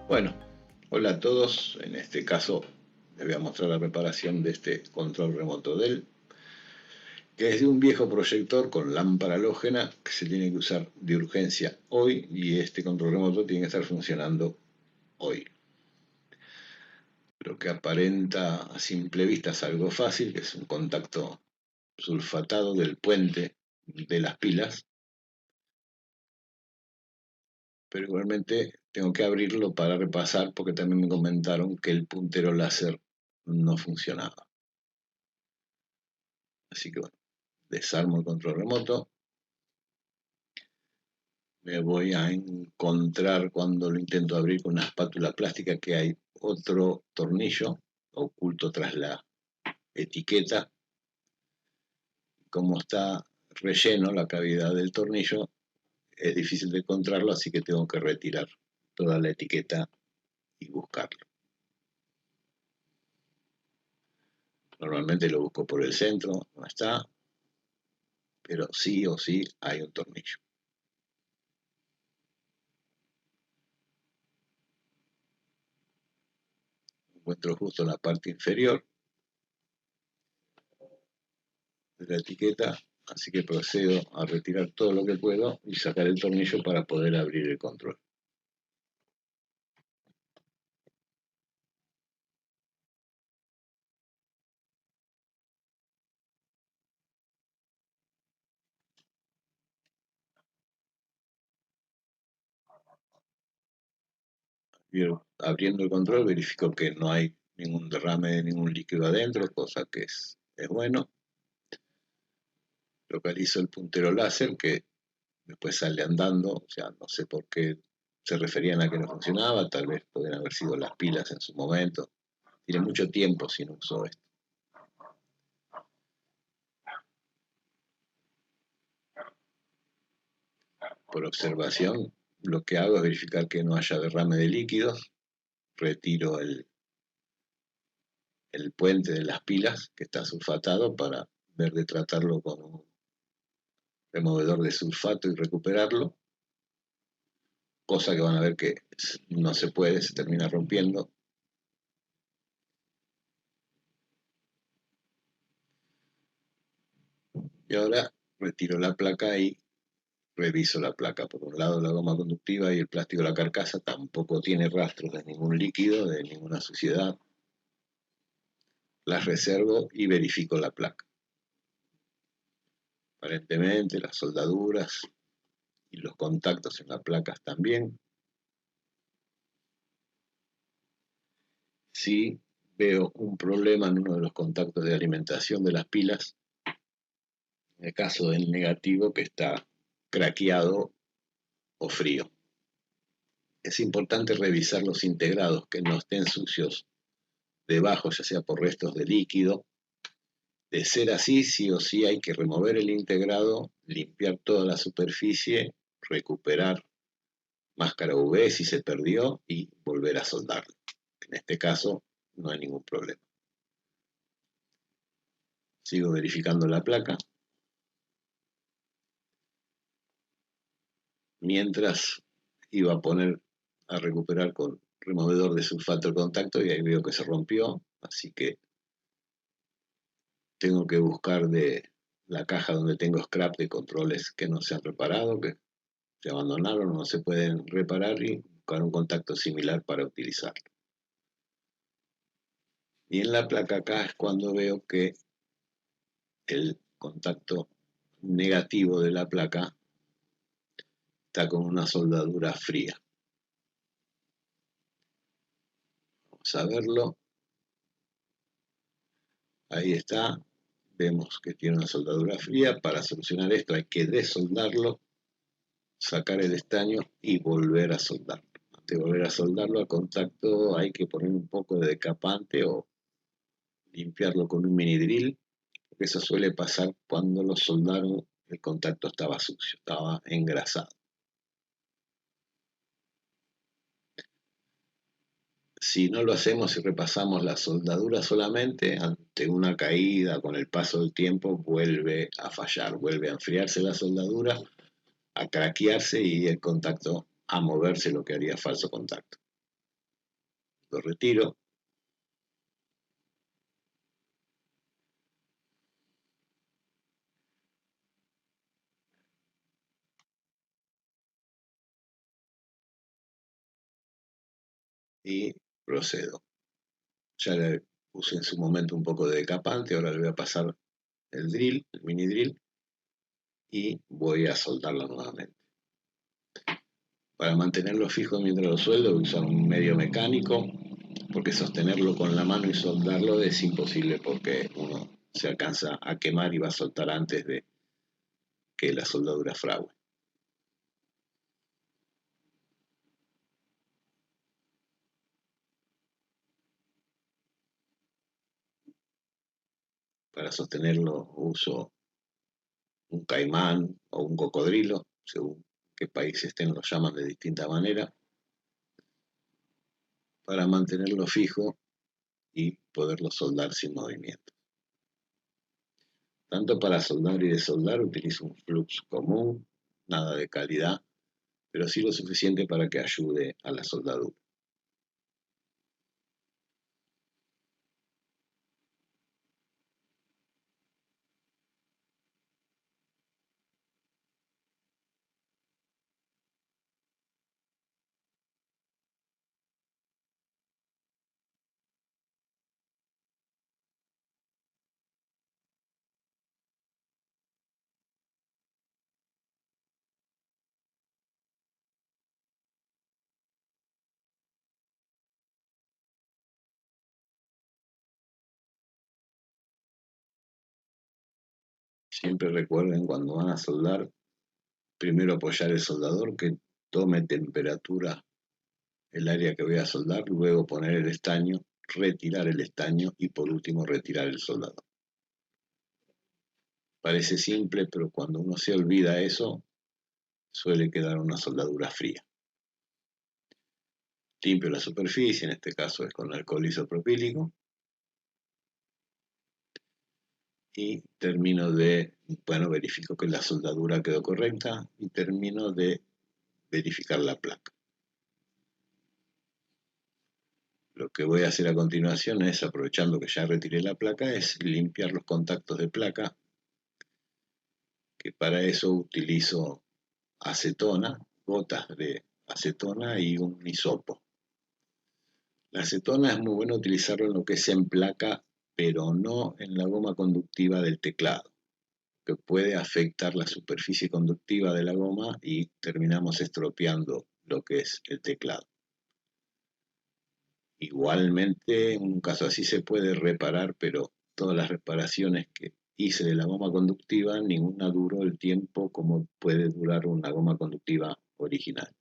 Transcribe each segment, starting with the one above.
Bueno, hola a todos. En este caso les voy a mostrar la reparación de este control remoto Dell, que es de un viejo proyector con lámpara halógena que se tiene que usar de urgencia hoy, y este control remoto tiene que estar funcionando hoy. Lo que aparenta a simple vista es algo fácil, que es un contacto sulfatado del puente de las pilas, pero igualmente tengo que abrirlo para repasar porque también me comentaron que el puntero láser no funcionaba. Así que bueno, desarmo el control remoto. Me voy a encontrar, cuando lo intento abrir con una espátula plástica, que hay otro tornillo oculto tras la etiqueta. Como está relleno la cavidad del tornillo, es difícil de encontrarlo, así que tengo que retirar toda la etiqueta y buscarlo. Normalmente lo busco por el centro, no está, pero sí o sí hay un tornillo. Encuentro justo en la parte inferior de la etiqueta, así que procedo a retirar todo lo que puedo y sacar el tornillo para poder abrir el control. Abriendo el control verifico que no hay ningún derrame de ningún líquido adentro, cosa que es bueno. Localizo el puntero láser, que después sale andando, o sea, no sé por qué se referían a que no funcionaba, tal vez podrían haber sido las pilas en su momento. Tiene mucho tiempo sin uso esto. Por observación, lo que hago es verificar que no haya derrame de líquidos. Retiro el puente de las pilas, que está sulfatado, para ver de tratarlo con un removedor de sulfato y recuperarlo, cosa que van a ver que no se puede, se termina rompiendo. Y ahora retiro la placa y reviso la placa. Por un lado, la goma conductiva y el plástico de la carcasa tampoco tiene rastros de ningún líquido, de ninguna suciedad. Las reservo y verifico la placa. Aparentemente las soldaduras y los contactos en la placa están bien. Sí veo un problema en uno de los contactos de alimentación de las pilas, en el caso del negativo, que está craqueado o frío. Es importante revisar los integrados, que no estén sucios debajo, ya sea por restos de líquido. De ser así, sí o sí hay que remover el integrado, limpiar toda la superficie, recuperar máscara UV si se perdió y volver a soldarlo. En este caso no hay ningún problema. Sigo verificando la placa. Mientras iba a recuperar con removedor de sulfato el contacto, y ahí veo que se rompió, así que tengo que buscar de la caja donde tengo scrap de controles que no se han reparado, que se abandonaron o no se pueden reparar, y buscar un contacto similar para utilizarlo. Y en la placa acá es cuando veo que el contacto negativo de la placa está con una soldadura fría. Vamos a verlo. Ahí está. Vemos que tiene una soldadura fría. Para solucionar esto hay que desoldarlo, sacar el estaño y volver a soldarlo. Antes de volver a soldarlo al contacto hay que poner un poco de decapante o limpiarlo con un mini drill, porque eso suele pasar cuando lo soldaron, el contacto estaba sucio, estaba engrasado. Si no lo hacemos y repasamos la soldadura solamente, ante una caída con el paso del tiempo vuelve a fallar, vuelve a enfriarse la soldadura, a craquearse y el contacto a moverse, lo que haría falso contacto. lo retiro. Y procedo. Ya le puse en su momento un poco de decapante, ahora le voy a pasar el drill, el mini drill, y voy a soldarlo nuevamente. Para mantenerlo fijo mientras lo sueldo voy a usar un medio mecánico, porque sostenerlo con la mano y soldarlo es imposible porque uno se alcanza a quemar y va a soltar antes de que la soldadura frague. Para sostenerlo uso un caimán o un cocodrilo, según qué país estén, lo llaman de distinta manera, para mantenerlo fijo y poderlo soldar sin movimiento. Tanto para soldar y desoldar utilizo un flux común, nada de calidad, pero sí lo suficiente para que ayude a la soldadura. Siempre recuerden cuando van a soldar, primero apoyar el soldador que tome temperatura el área que voy a soldar, luego poner el estaño, retirar el estaño y por último retirar el soldador. Parece simple, pero cuando uno se olvida eso, suele quedar una soldadura fría. Limpio la superficie, en este caso es con alcohol isopropílico, y termino de, verifico que la soldadura quedó correcta y termino de verificar la placa. Lo que voy a hacer a continuación es, aprovechando que ya retiré la placa, es limpiar los contactos de placa, que para eso utilizo acetona, gotas de acetona y un hisopo. La acetona es muy bueno utilizarlo en lo que es en placa, pero no en la goma conductiva del teclado, que puede afectar la superficie conductiva de la goma y terminamos estropeando lo que es el teclado. Igualmente, en un caso así se puede reparar, pero todas las reparaciones que hice de la goma conductiva, ninguna duró el tiempo como puede durar una goma conductiva original.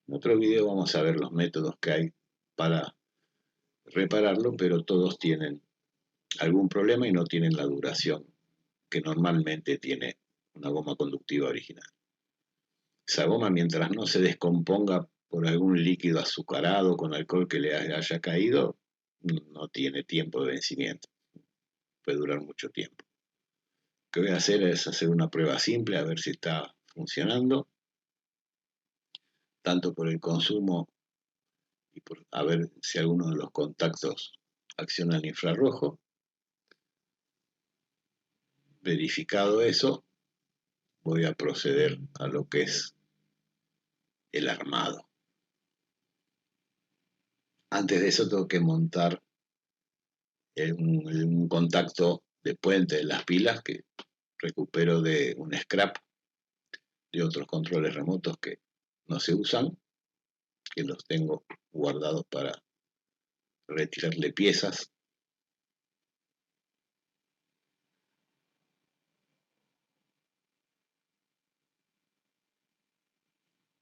En otro video vamos a ver los métodos que hay para repararlo, pero todos tienen algún problema y no tienen la duración que normalmente tiene una goma conductiva original. Esa goma, mientras no se descomponga por algún líquido azucarado con alcohol que le haya caído, no tiene tiempo de vencimiento. Puede durar mucho tiempo. Lo que voy a hacer es hacer una prueba simple a ver si está funcionando, tanto por el consumo y por a ver si alguno de los contactos acciona el infrarrojo. Verificado eso, voy a proceder a lo que es el armado. Antes de eso tengo que montar un contacto de puente de las pilas que recupero de un scrap de otros controles remotos que no se usan, que los tengo guardados para retirarle piezas.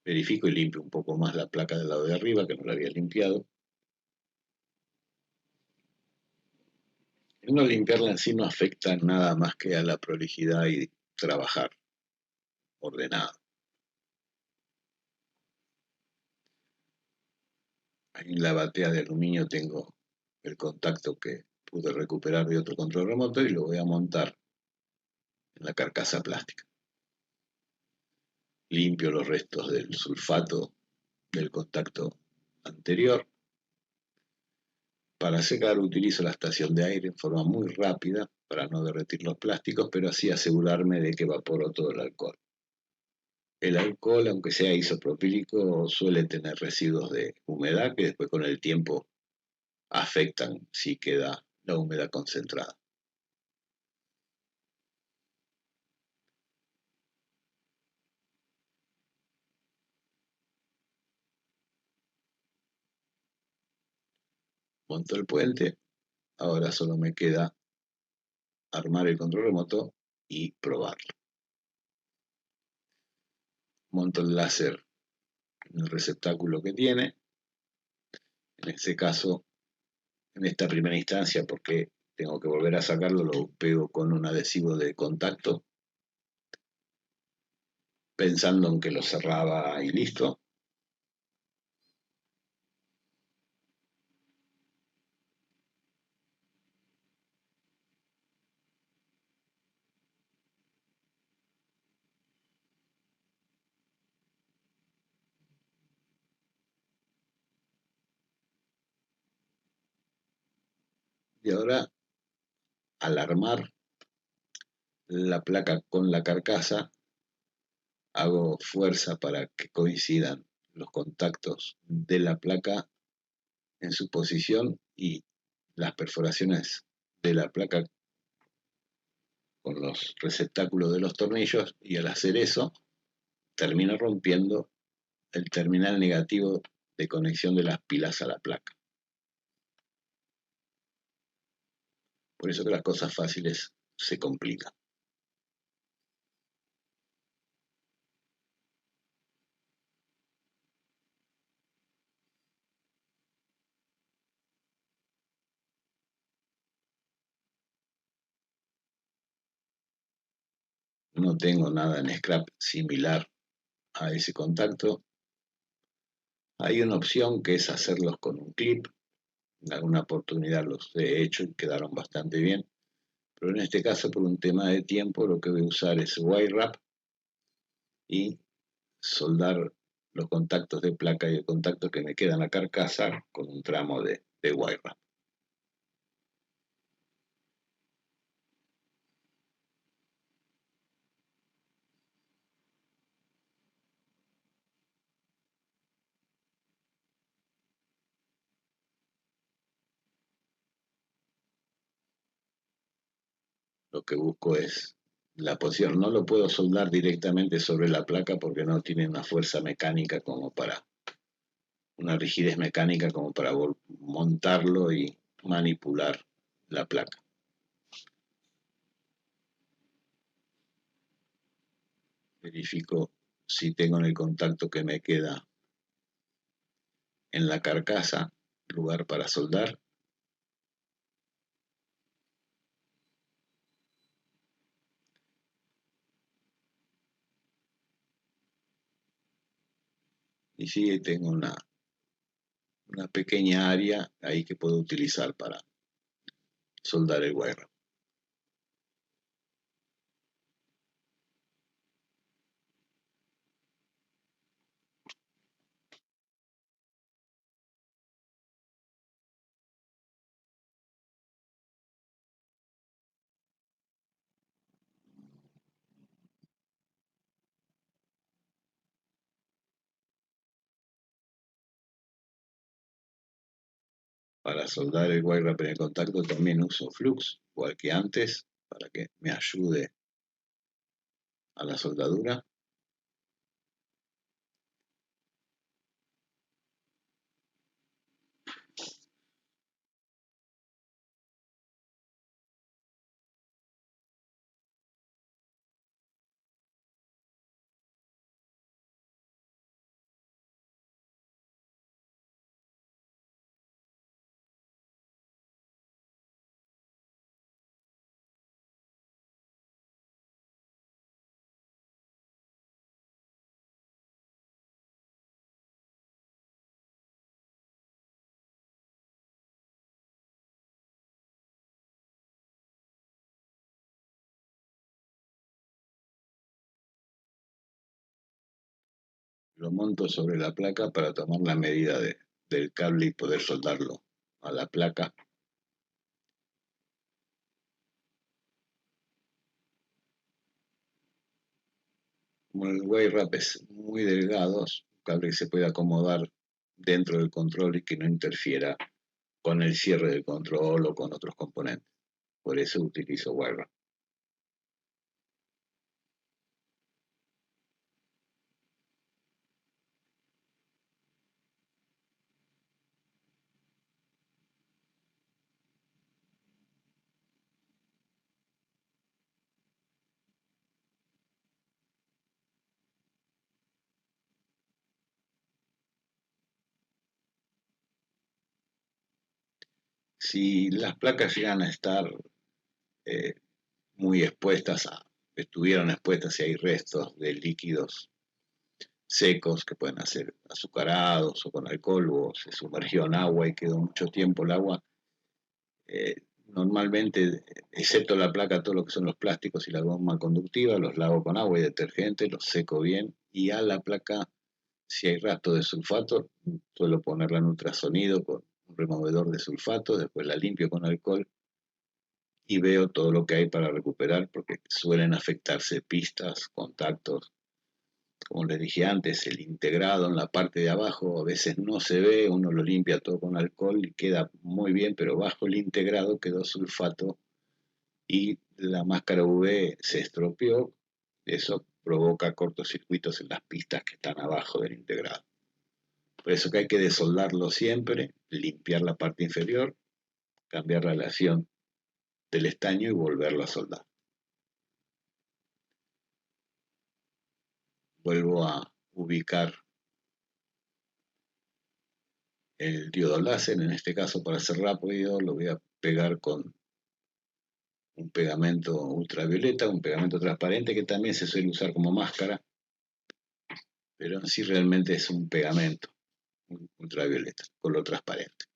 Verifico y limpio un poco más la placa del lado de arriba, que no la había limpiado. No limpiarla en sí no afecta nada más que a la prolijidad y trabajar ordenado. Ahí en la batea de aluminio tengo el contacto que pude recuperar de otro control remoto y lo voy a montar en la carcasa plástica. Limpio los restos del sulfato del contacto anterior Para secar utilizo la estación de aire en forma muy rápida para no derretir los plásticos, pero así asegurarme de que evaporó todo el alcohol. El alcohol, aunque sea isopropílico, suele tener residuos de humedad que después con el tiempo afectan si queda la humedad concentrada. Monto el puente, ahora solo me queda armar el control remoto y probarlo. Monto el láser en el receptáculo que tiene, en este caso, en esta primera instancia, porque tengo que volver a sacarlo, lo pego con un adhesivo de contacto, pensando en que lo cerraba y listo. Y ahora, al armar la placa con la carcasa, hago fuerza para que coincidan los contactos de la placa en su posición y las perforaciones de la placa con los receptáculos de los tornillos, y al hacer eso termino rompiendo el terminal negativo de conexión de las pilas a la placa. Por eso que las cosas fáciles se complican. No tengo nada en scrap similar a ese contacto. Hay una opción que es hacerlos con un clip. En alguna oportunidad los he hecho y quedaron bastante bien. Pero en este caso, por un tema de tiempo, lo que voy a usar es wire wrap y soldar los contactos de placa y el contacto que me queda en la carcasa con un tramo de wire wrap. Lo que busco es la posición. No lo puedo soldar directamente sobre la placa porque no tiene una fuerza mecánica como para, una rigidez mecánica como para montarlo y manipular la placa. Verifico si tengo en el contacto que me queda en la carcasa lugar para soldar. Y sí, tengo una pequeña área ahí que puedo utilizar para soldar el wire. Para soldar el wire en el contacto también uso flux, igual que antes, para que me ayude a la soldadura. Lo monto sobre la placa para tomar la medida del cable y poder soldarlo a la placa. Como el wire wrap es muy delgado, es un cable que se puede acomodar dentro del control y que no interfiera con el cierre del control o con otros componentes. Por eso utilizo wire wrap. Si las placas llegan a estar eh, muy expuestas, estuvieron expuestas y hay restos de líquidos secos que pueden ser azucarados o con alcohol, o se sumergió en agua y quedó mucho tiempo el agua, eh, normalmente, excepto la placa, todo lo que son los plásticos y la goma conductiva, los lavo con agua y detergente, los seco bien, y a la placa, si hay rastro de sulfato, suelo ponerla en ultrasonido con un removedor de sulfato, después la limpio con alcohol y veo todo lo que hay para recuperar, porque suelen afectarse pistas, contactos. Como les dije antes, el integrado en la parte de abajo a veces no se ve, uno lo limpia todo con alcohol y queda muy bien, pero bajo el integrado quedó sulfato y la máscara UV se estropeó. Eso provoca cortocircuitos en las pistas que están abajo del integrado. Por eso que hay que desoldarlo siempre, limpiar la parte inferior, cambiar la aleación del estaño y volverlo a soldar. Vuelvo a ubicar el diodo láser, en este caso para hacer rápido lo voy a pegar con un pegamento ultravioleta, un pegamento transparente que también se suele usar como máscara, pero en sí realmente es un pegamento ultravioleta, color transparente.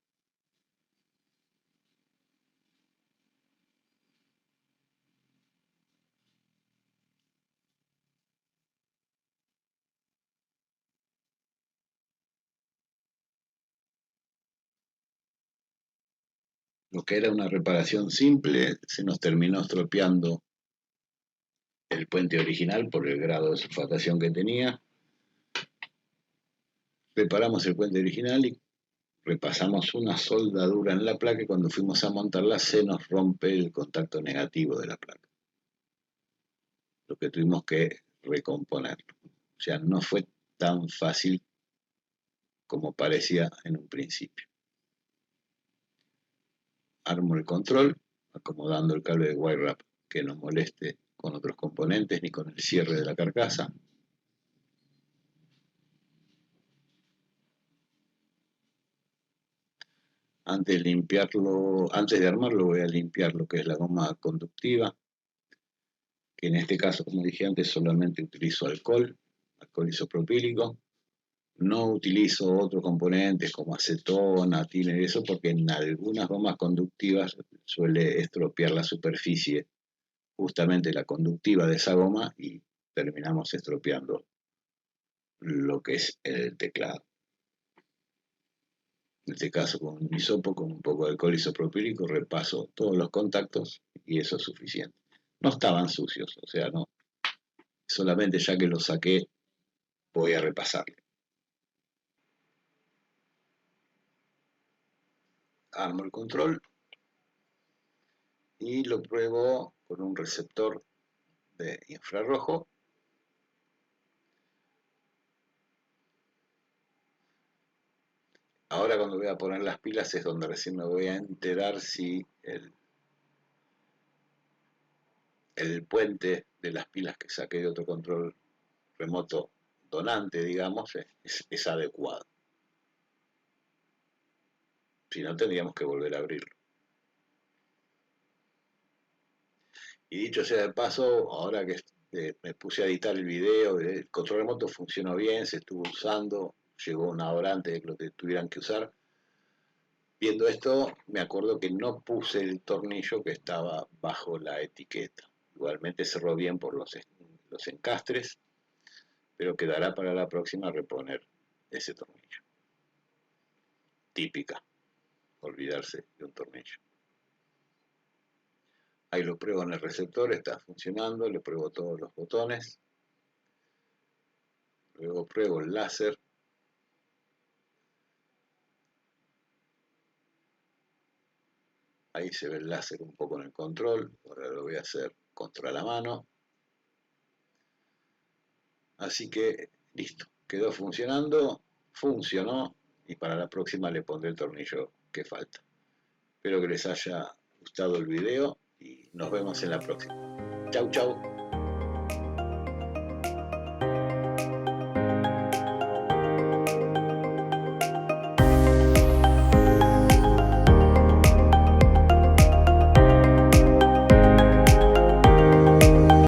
Lo que era una reparación simple se nos terminó estropeando el puente original por el grado de sulfatación que tenía. Reparamos el puente original y repasamos una soldadura en la placa y cuando fuimos a montarla se nos rompe el contacto negativo de la placa. Lo que tuvimos que recomponerlo. O sea, no fue tan fácil como parecía en un principio. Armo el control, acomodando el cable de wire wrap que no moleste con otros componentes ni con el cierre de la carcasa. Antes de armarlo voy a limpiar lo que es la goma conductiva, que en este caso, como dije antes, solamente utilizo alcohol isopropílico. No utilizo otros componentes como acetona, tiner y eso, porque en algunas gomas conductivas suele estropear la superficie, justamente la conductiva de esa goma, y terminamos estropeando lo que es el teclado. En este caso, con un hisopo, con un poco de alcohol isopropílico, repaso todos los contactos y eso es suficiente. No estaban sucios, o sea, no, solamente ya que los saqué voy a repasarlo. Armo el control y lo pruebo con un receptor de infrarrojo. Ahora cuando voy a poner las pilas es donde recién me voy a enterar si el puente de las pilas que saqué de otro control remoto donante, digamos, es adecuado. Si no, tendríamos que volver a abrirlo. Y dicho sea de paso, ahora que me puse a editar el video, el control remoto funcionó bien, se estuvo usando, llegó una hora antes de que lo tuvieran que usar. Viendo esto, me acuerdo que no puse el tornillo que estaba bajo la etiqueta. Igualmente cerró bien por los encastres, pero quedará para la próxima reponer ese tornillo. Típica. olvidarse de un tornillo. Ahí lo pruebo en el receptor, está funcionando, le pruebo todos los botones. Luego pruebo el láser. Ahí se ve el láser un poco en el control. Ahora lo voy a hacer contra la mano. Así que listo, quedó funcionando, funcionó y para la próxima le pondré el tornillo que falta. Espero que les haya gustado el video y nos vemos en la próxima. Chau, chau.